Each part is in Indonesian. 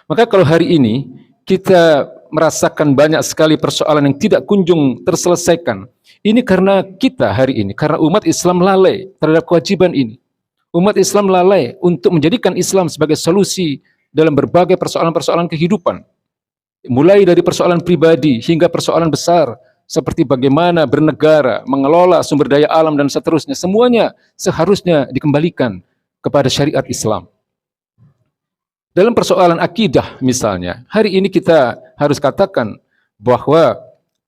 Maka kalau hari ini kita merasakan banyak sekali persoalan yang tidak kunjung terselesaikan, ini karena kita hari ini, karena umat Islam lalai terhadap kewajiban ini. Umat Islam lalai untuk menjadikan Islam sebagai solusi dalam berbagai persoalan-persoalan kehidupan. Mulai dari persoalan pribadi hingga persoalan besar, seperti bagaimana bernegara, mengelola sumber daya alam dan seterusnya. Semuanya seharusnya dikembalikan kepada syariat Islam. Dalam persoalan akidah misalnya, hari ini kita harus katakan bahwa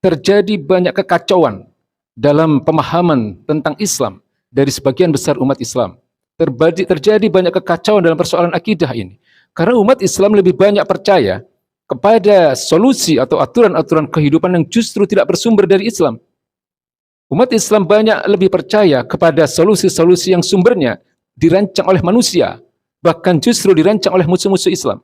terjadi banyak kekacauan dalam pemahaman tentang Islam dari sebagian besar umat Islam. Terjadi banyak kekacauan dalam persoalan akidah ini. Karena umat Islam lebih banyak percaya kepada solusi atau aturan-aturan kehidupan yang justru tidak bersumber dari Islam. Umat Islam banyak lebih percaya kepada solusi-solusi yang sumbernya dirancang oleh manusia, bahkan justru dirancang oleh musuh-musuh Islam.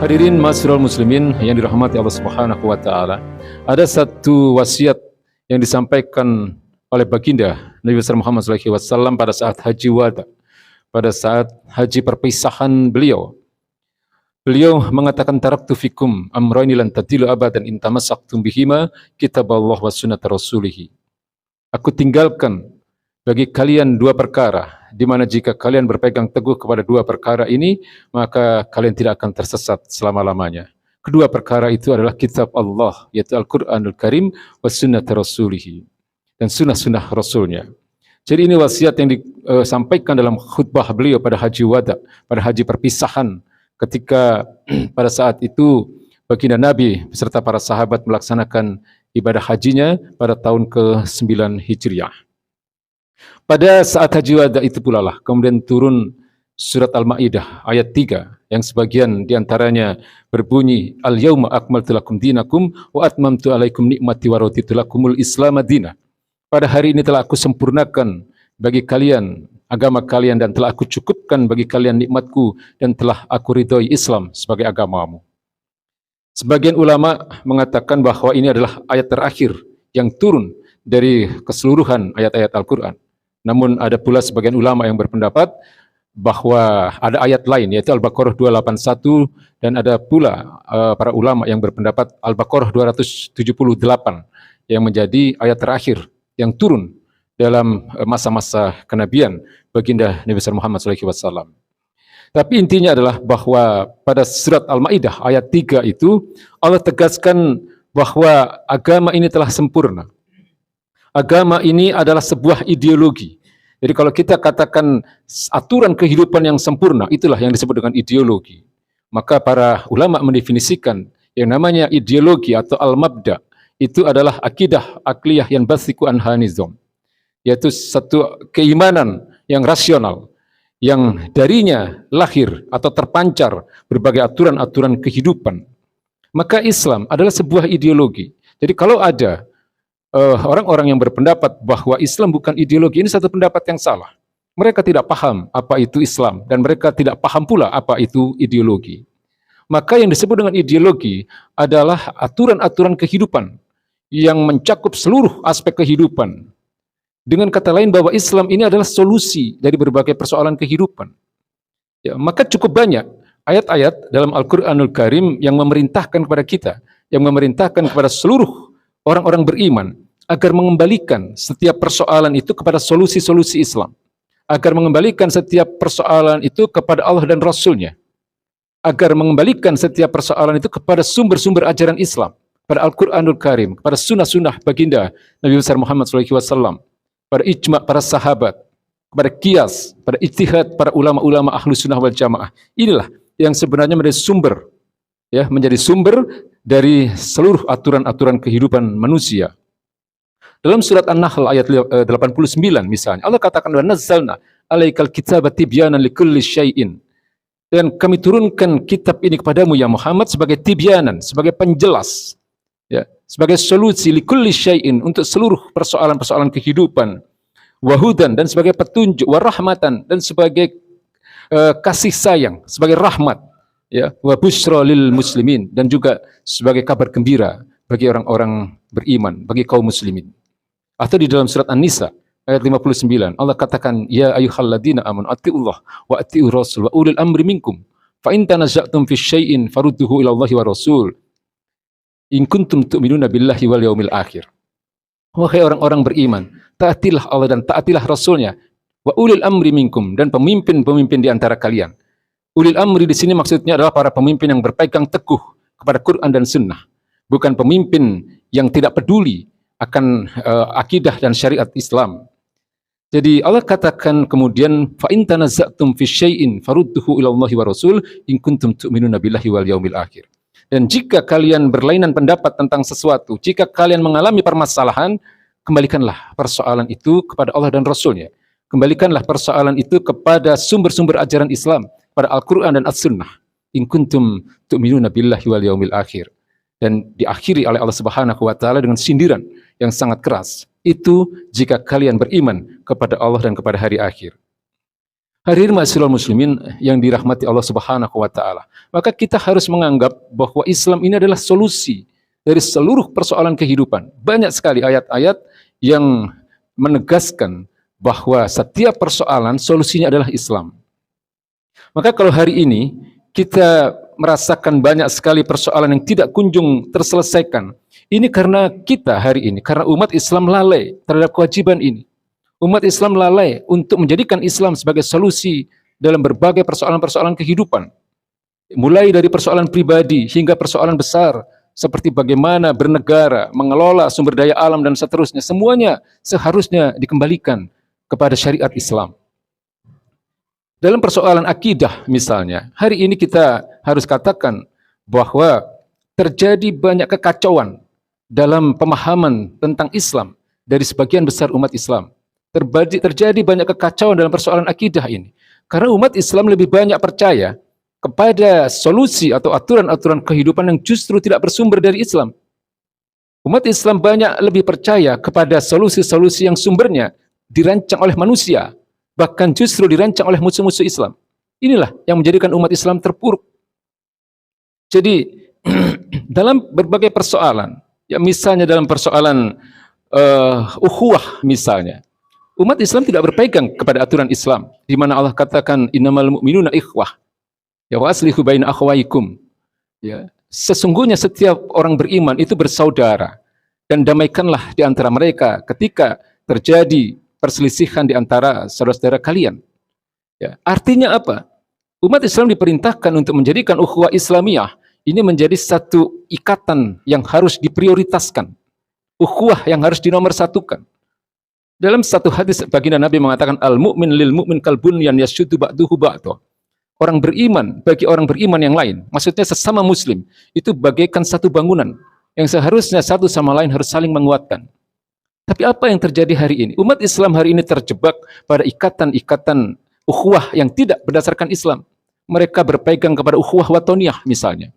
Hadirin ma'asyiral muslimin yang dirahmati Allah Subhanahu wa taala. Ada satu wasiat yang disampaikan oleh baginda Nabi besar Muhammad SAW pada saat haji wada, pada saat haji perpisahan beliau. Beliau mengatakan taraktu fikum amrayni lan tadilu abadan in tamassaktum bihima kitaballah wa sunnat rasulih. Aku tinggalkan bagi kalian dua perkara, di mana jika kalian berpegang teguh kepada dua perkara ini, maka kalian tidak akan tersesat selama-lamanya. Kedua perkara itu adalah kitab Allah, yaitu Al-Quranul Karim, wa sunnat rasulihi, dan sunnah-sunnah Rasulnya. Jadi ini wasiat yang disampaikan dalam khutbah beliau pada haji wada, pada haji perpisahan, ketika pada saat itu baginda Nabi beserta para sahabat melaksanakan ibadah hajinya pada tahun ke-9 Hijriah. Pada saat haji wada itu pula lah kemudian turun surat Al-Maidah ayat 3 yang sebagian diantaranya berbunyi Al-yauma akmaltu lakum dinakum wa atmamtu alaikum nikmati wa raditu lakumul Islam madina. Pada hari ini telah aku sempurnakan bagi kalian agama kalian dan telah aku cukupkan bagi kalian nikmatku dan telah aku ridhoi Islam sebagai agamamu. Sebagian ulama mengatakan bahwa ini adalah ayat terakhir yang turun dari keseluruhan ayat-ayat Al-Quran. Namun ada pula sebagian ulama yang berpendapat bahwa ada ayat lain, yaitu Al-Baqarah 281, dan ada pula para ulama yang berpendapat Al-Baqarah 278 yang menjadi ayat terakhir yang turun dalam masa-masa kenabian baginda Nabi besar Muhammad SAW. Tapi intinya adalah bahwa pada surat Al-Maidah ayat 3 itu Allah tegaskan bahwa agama ini telah sempurna. Agama ini adalah sebuah ideologi. Jadi kalau kita katakan aturan kehidupan yang sempurna, itulah yang disebut dengan ideologi. Maka para ulama mendefinisikan yang namanya ideologi atau al-mabda, itu adalah akidah akliyah yang basiku anhanizom, yaitu satu keimanan yang rasional, yang darinya lahir atau terpancar berbagai aturan-aturan kehidupan. Maka Islam adalah sebuah ideologi. Jadi kalau ada orang-orang yang berpendapat bahwa Islam bukan ideologi, ini satu pendapat yang salah. Mereka tidak paham apa itu Islam dan mereka tidak paham pula apa itu ideologi. Maka yang disebut dengan ideologi adalah aturan-aturan kehidupan yang mencakup seluruh aspek kehidupan. Dengan kata lain bahwa Islam ini adalah solusi dari berbagai persoalan kehidupan. Ya, maka cukup banyak ayat-ayat dalam Al-Quranul Karim yang memerintahkan kepada kita, yang memerintahkan kepada seluruh orang-orang beriman agar mengembalikan setiap persoalan itu kepada solusi-solusi Islam, agar mengembalikan setiap persoalan itu kepada Allah dan Rasul-Nya, agar mengembalikan setiap persoalan itu kepada sumber-sumber ajaran Islam, pada Al-Quranul Karim, kepada sunnah-sunnah baginda Nabi besar Muhammad SAW, pada ijma' para sahabat, kepada qiyas, pada ijtihad para ulama-ulama ahlu sunnah wal jamaah. Inilah yang sebenarnya menjadi sumber dari seluruh aturan-aturan kehidupan manusia. Dalam surat An-Nahl ayat 89 misalnya, Allah katakan, "Wa nazzalna 'alaikal kitaba tibyanan likulli syai'in." Dan kami turunkan kitab ini kepadamu ya Muhammad sebagai tibyanan, sebagai penjelas, ya, sebagai solusi likulli syai'in untuk seluruh persoalan-persoalan kehidupan. wahudan dan sebagai petunjuk, warahmatan dan sebagai kasih sayang, sebagai rahmat, ya, wa busyra lil muslimin dan juga sebagai kabar gembira bagi orang-orang beriman, bagi kaum muslimin. Atau di dalam surat An-Nisa ayat 59 Allah katakan, ya ayyuhalladzina amanu atti'ullah wa atti'ur rasul wa ulil amri minkum fa in tanaza'tum fi syai'in farudduhu ila Allahi wa rasul in kuntum tu'minuna billahi wal yaumil akhir. Wahai orang-orang beriman, taatilah Allah dan taatilah Rasulnya. Wa ulil amri minkum dan pemimpin-pemimpin di antara kalian. Ulil amri di sini maksudnya adalah para pemimpin yang berpegang teguh kepada Quran dan Sunnah, bukan pemimpin yang tidak peduli akan akidah dan syariat Islam. Jadi Allah katakan kemudian fa in tanaza'tum fi syai'in farudduhu ila Allahi wa rasul in kuntum tu'minuna billahi wal yaumil akhir. Dan jika kalian berlainan pendapat tentang sesuatu, jika kalian mengalami permasalahan, kembalikanlah persoalan itu kepada Allah dan Rasulnya. Kembalikanlah persoalan itu kepada sumber-sumber ajaran Islam, pada Al-Quran dan As-Sunnah. In kuntum tu'minuna billahi wal yaumil akhir. Dan diakhiri oleh Allah Subhanahu wa taala dengan sindiran yang sangat keras. Itu jika kalian beriman kepada Allah dan kepada hari akhir. Hadirin ma'asyiral muslimin yang dirahmati Allah Subhanahu wa taala. Maka kita harus menganggap bahwa Islam ini adalah solusi dari seluruh persoalan kehidupan. Banyak sekali ayat-ayat yang menegaskan bahwa setiap persoalan solusinya adalah Islam. Maka kalau hari ini kita merasakan banyak sekali persoalan yang tidak kunjung terselesaikan, ini karena kita hari ini, karena umat Islam lalai terhadap kewajiban ini. Umat Islam lalai untuk menjadikan Islam sebagai solusi dalam berbagai persoalan-persoalan kehidupan. Mulai dari persoalan pribadi hingga persoalan besar, seperti bagaimana bernegara, mengelola sumber daya alam dan seterusnya. Semuanya seharusnya dikembalikan kepada syariat Islam. Dalam persoalan akidah misalnya, hari ini kita harus katakan bahwa terjadi banyak kekacauan dalam pemahaman tentang Islam dari sebagian besar umat Islam. Terjadi banyak kekacauan dalam persoalan akidah ini. Karena umat Islam lebih banyak percaya kepada solusi atau aturan-aturan kehidupan yang justru tidak bersumber dari Islam. Umat Islam banyak lebih percaya kepada solusi-solusi yang sumbernya dirancang oleh manusia, bahkan justru dirancang oleh musuh-musuh Islam. Inilah yang menjadikan umat Islam terpuruk. Jadi dalam berbagai persoalan, ya misalnya dalam persoalan ukhuwah misalnya, umat Islam tidak berpegang kepada aturan Islam, di mana Allah katakan innamal mu'minuna ikhwah, ya wa aslihu baina akhwaikum. Ya, sesungguhnya setiap orang beriman itu bersaudara dan damaikanlah di antara mereka ketika terjadi perselisihan di antara saudara-saudara kalian. Ya, artinya apa? Umat Islam diperintahkan untuk menjadikan ukhuwah Islamiyah ini menjadi satu ikatan yang harus diprioritaskan, ukhuwah yang harus dinomorsatukan. Dalam satu hadis baginda Nabi mengatakan al-mu'min lil mu'min kal bunyan yashuddu ba'duhu ba'dha. Orang beriman bagi orang beriman yang lain, maksudnya sesama muslim, itu bagaikan satu bangunan yang seharusnya satu sama lain harus saling menguatkan. Tapi apa yang terjadi hari ini? Umat Islam hari ini terjebak pada ikatan-ikatan ukhuwah yang tidak berdasarkan Islam. Mereka berpegang kepada ukhuwah watoniyah misalnya.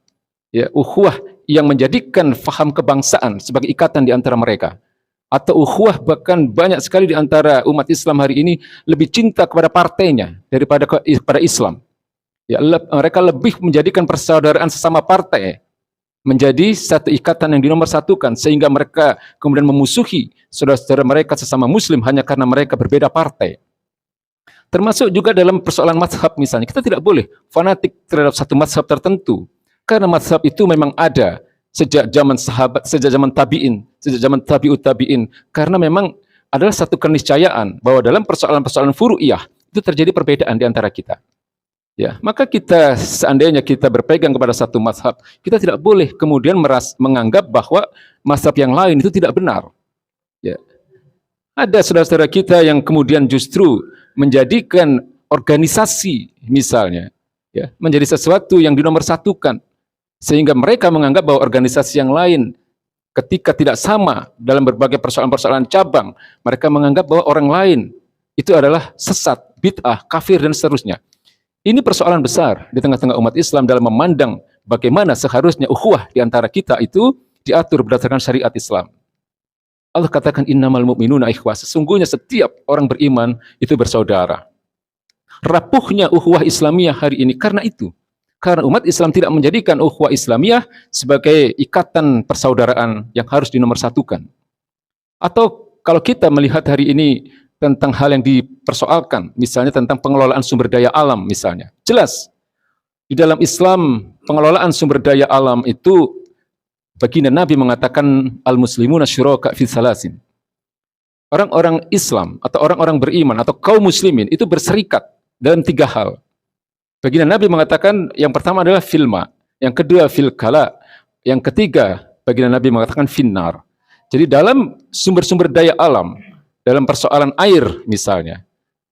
Ya, ukhuwah yang menjadikan faham kebangsaan sebagai ikatan di antara mereka. Atau ukhuwah bahkan banyak sekali di antara umat Islam hari ini lebih cinta kepada partainya daripada kepada Islam. Ya, mereka lebih menjadikan persaudaraan sesama partai menjadi satu ikatan yang dinomorsatukan, sehingga mereka kemudian memusuhi saudara-saudara mereka sesama muslim hanya karena mereka berbeda partai. Termasuk juga dalam persoalan mazhab misalnya, kita tidak boleh fanatik terhadap satu mazhab tertentu, karena mazhab itu memang ada sejak zaman sahabat, sejak zaman tabi'in, sejak zaman tabi'ut tabi'in, karena memang adalah satu keniscayaan bahwa dalam persoalan-persoalan furu'iyah itu terjadi perbedaan di antara kita. Ya, maka kita seandainya kita berpegang kepada satu mazhab, kita tidak boleh kemudian menganggap bahwa mazhab yang lain itu tidak benar. Ya. Ada saudara-saudara kita yang kemudian justru menjadikan organisasi misalnya, ya, menjadi sesuatu yang dinomorsatukan, sehingga mereka menganggap bahwa organisasi yang lain ketika tidak sama dalam berbagai persoalan-persoalan cabang, mereka menganggap bahwa orang lain itu adalah sesat, bid'ah, kafir dan seterusnya. Ini persoalan besar di tengah-tengah umat Islam dalam memandang bagaimana seharusnya ukhuwah di antara kita itu diatur berdasarkan syariat Islam. Allah katakan innamal mu'minuna ikhwah. Sesungguhnya setiap orang beriman itu bersaudara. Rapuhnya ukhuwah Islamiyah hari ini karena itu. Karena umat Islam tidak menjadikan ukhuwah Islamiyah sebagai ikatan persaudaraan yang harus dinomorsatukan. Atau kalau kita melihat hari ini tentang hal yang dipersoalkan, misalnya tentang pengelolaan sumber daya alam misalnya. Jelas, di dalam Islam pengelolaan sumber daya alam itu baginda Nabi mengatakan al-muslimuna syuraka fi salasin. Orang-orang Islam atau orang-orang beriman atau kaum muslimin itu berserikat dalam 3 hal. Baginda Nabi mengatakan yang pertama adalah filma, yang kedua fil kala, yang ketiga baginda Nabi mengatakan finnar. Jadi dalam sumber-sumber daya alam, dalam persoalan air misalnya,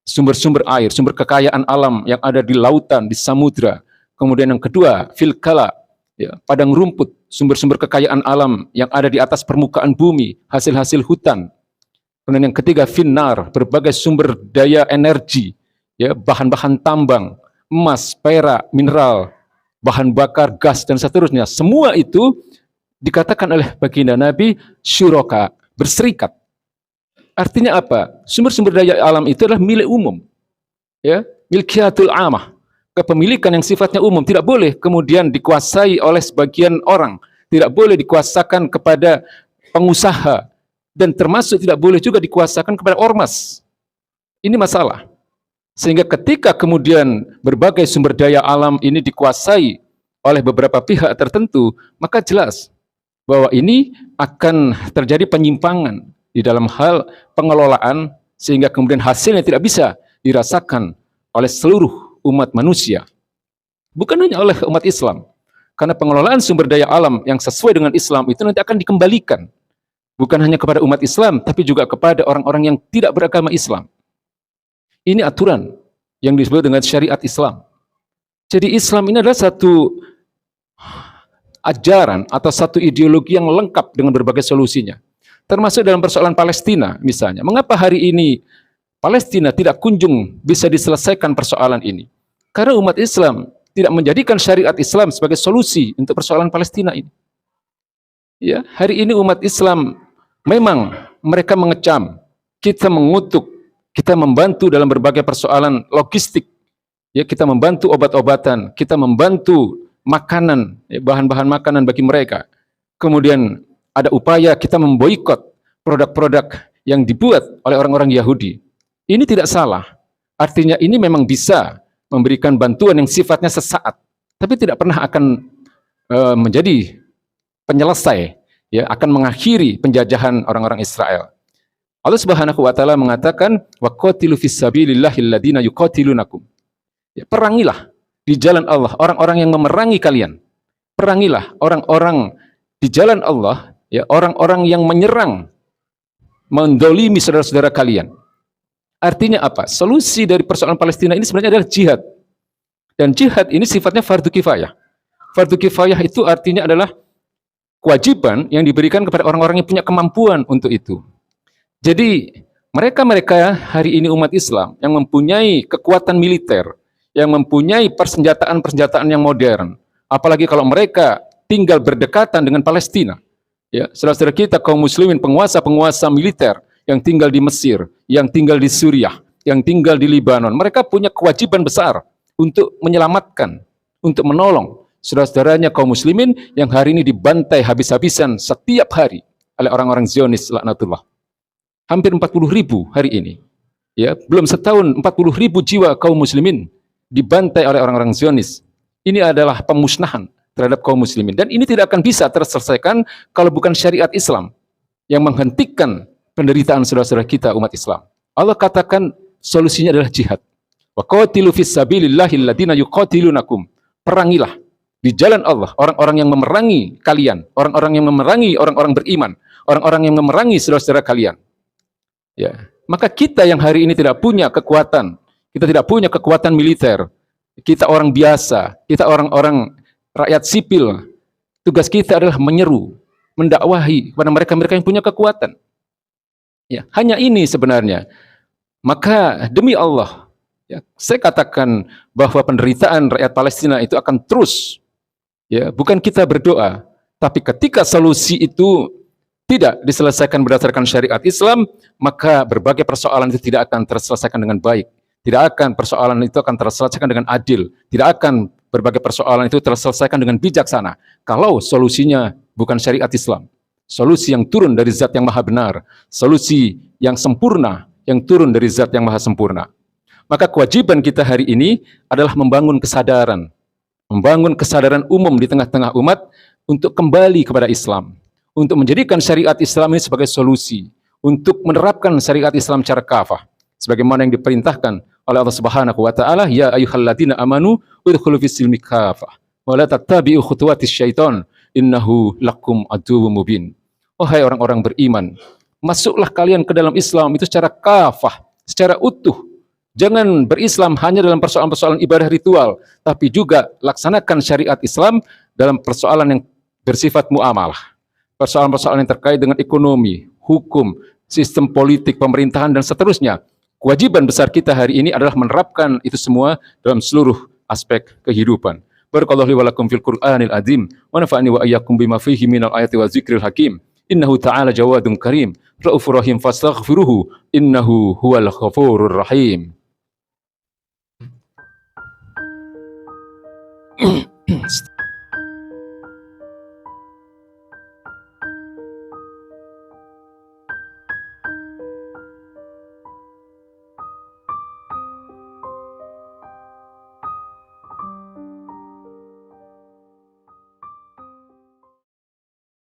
sumber-sumber air, sumber kekayaan alam yang ada di lautan, di samudra. Kemudian yang kedua fil kala, ya, padang rumput, sumber-sumber kekayaan alam yang ada di atas permukaan bumi, hasil-hasil hutan. Kemudian yang ketiga finnar, berbagai sumber daya energi, ya, bahan-bahan tambang, emas, perak, mineral, bahan bakar, gas dan seterusnya. Semua itu dikatakan oleh baginda Nabi syuraka, berserikat. Artinya apa? Sumber-sumber daya alam itu adalah milik umum. Ya, milkiyatul amah. Kepemilikan yang sifatnya umum tidak boleh kemudian dikuasai oleh sebagian orang, tidak boleh dikuasakan kepada pengusaha, dan termasuk tidak boleh juga dikuasakan kepada ormas. Ini masalah. Sehingga ketika kemudian berbagai sumber daya alam ini dikuasai oleh beberapa pihak tertentu, maka jelas bahwa ini akan terjadi penyimpangan di dalam hal pengelolaan, sehingga kemudian hasilnya tidak bisa dirasakan oleh seluruh umat manusia. Bukan hanya oleh umat Islam, karena pengelolaan sumber daya alam yang sesuai dengan Islam itu nanti akan dikembalikan bukan hanya kepada umat Islam, tapi juga kepada orang-orang yang tidak beragama Islam. Ini aturan yang disebut dengan syariat Islam. Jadi Islam ini adalah satu ajaran atau satu ideologi yang lengkap dengan berbagai solusinya. Termasuk dalam persoalan Palestina misalnya. Mengapa hari ini Palestina tidak kunjung bisa diselesaikan persoalan ini? Karena umat Islam tidak menjadikan syariat Islam sebagai solusi untuk persoalan Palestina ini. Ya, hari ini umat Islam memang mereka mengecam, kita mengutuk, kita membantu dalam berbagai persoalan logistik. Ya, kita membantu obat-obatan, kita membantu makanan, bahan-bahan makanan bagi mereka. Kemudian ada upaya kita memboikot produk-produk yang dibuat oleh orang-orang Yahudi. Ini tidak salah. Artinya ini memang bisa memberikan bantuan yang sifatnya sesaat, tapi tidak pernah akan menjadi penyelesai, ya, akan mengakhiri penjajahan orang-orang Israel. Allah Subhanahu wa taala mengatakan wa qatilu fis sabilillahi alladziina yuqatilunakum. Ya, perangilah di jalan Allah orang-orang yang memerangi kalian. Perangilah orang-orang di jalan Allah, ya, orang-orang yang menyerang, mendolimi saudara-saudara kalian. Artinya apa? Solusi dari persoalan Palestina ini sebenarnya adalah jihad. Dan jihad ini sifatnya fardu kifayah. Fardu kifayah itu artinya adalah kewajiban yang diberikan kepada orang-orang yang punya kemampuan untuk itu. Jadi mereka-mereka hari ini umat Islam yang mempunyai kekuatan militer, yang mempunyai persenjataan-persenjataan yang modern, apalagi kalau mereka tinggal berdekatan dengan Palestina. Ya, saudara-saudara kita kaum muslimin, penguasa-penguasa militer yang tinggal di Mesir, yang tinggal di Suriah, yang tinggal di Libanon, mereka punya kewajiban besar untuk menyelamatkan, untuk menolong saudara-saudaranya kaum muslimin yang hari ini dibantai habis-habisan setiap hari oleh orang-orang Zionis laknatullah. Hampir 40.000 hari ini. Ya, belum setahun 40.000 jiwa kaum muslimin dibantai oleh orang-orang Zionis. Ini adalah pemusnahan terhadap kaum muslimin, dan ini tidak akan bisa terselesaikan kalau bukan syariat Islam yang menghentikan penderitaan saudara-saudara kita umat Islam. Allah katakan solusinya adalah jihad. Wa qatilu fis sabilillahi alladziina yuqatilunakum. Perangilah di jalan Allah orang-orang yang memerangi kalian, orang-orang yang memerangi orang-orang beriman, orang-orang yang memerangi saudara-saudara kalian. Ya, maka kita yang hari ini tidak punya kekuatan, kita tidak punya kekuatan militer, kita orang biasa, kita orang-orang rakyat sipil, tugas kita adalah menyeru, mendakwahi kepada mereka-mereka yang punya kekuatan. Ya, hanya ini sebenarnya. Maka demi Allah, ya, saya katakan bahwa penderitaan rakyat Palestina itu akan terus. Ya, bukan kita berdoa, tapi ketika solusi itu tidak diselesaikan berdasarkan syariat Islam, maka berbagai persoalan itu tidak akan terselesaikan dengan baik. Tidak akan persoalan itu akan terselesaikan dengan adil. Tidak akan berbagai persoalan itu terselesaikan dengan bijaksana. Kalau solusinya bukan syariat Islam. Solusi yang turun dari zat yang maha benar. Solusi yang sempurna, yang turun dari zat yang maha sempurna. Maka kewajiban kita hari ini adalah membangun kesadaran. Membangun kesadaran umum di tengah-tengah umat untuk kembali kepada Islam. Untuk menjadikan syariat Islam ini sebagai solusi. Untuk menerapkan syariat Islam secara kafah. Sebagaimana yang diperintahkan oleh Allah Subhanahu wa taala, ya ayyuhalladzina amanu udkhulu fis-silmi kafah wa la tattabi'u khutuwatis syaiton innahu lakum aduwwum mubin. Wahai orang-orang beriman, masuklah kalian ke dalam Islam itu secara kafah, secara utuh. Jangan berislam hanya dalam persoalan-persoalan ibadah ritual, tapi juga laksanakan syariat Islam dalam persoalan yang bersifat muamalah. Persoalan-persoalan yang terkait dengan ekonomi, hukum, sistem politik, pemerintahan, dan seterusnya. Kewajiban besar kita hari ini adalah menerapkan itu semua dalam seluruh aspek kehidupan. Barakallahu li wa lakum fil Qur'anil azim wa nafa'ani wa iyyakum bima fihi minal ayati wa zikril hakim. Innahu ta'ala jawadun karim, raufur rahim fastaghfiruhu innahu huwal ghafurur rahim.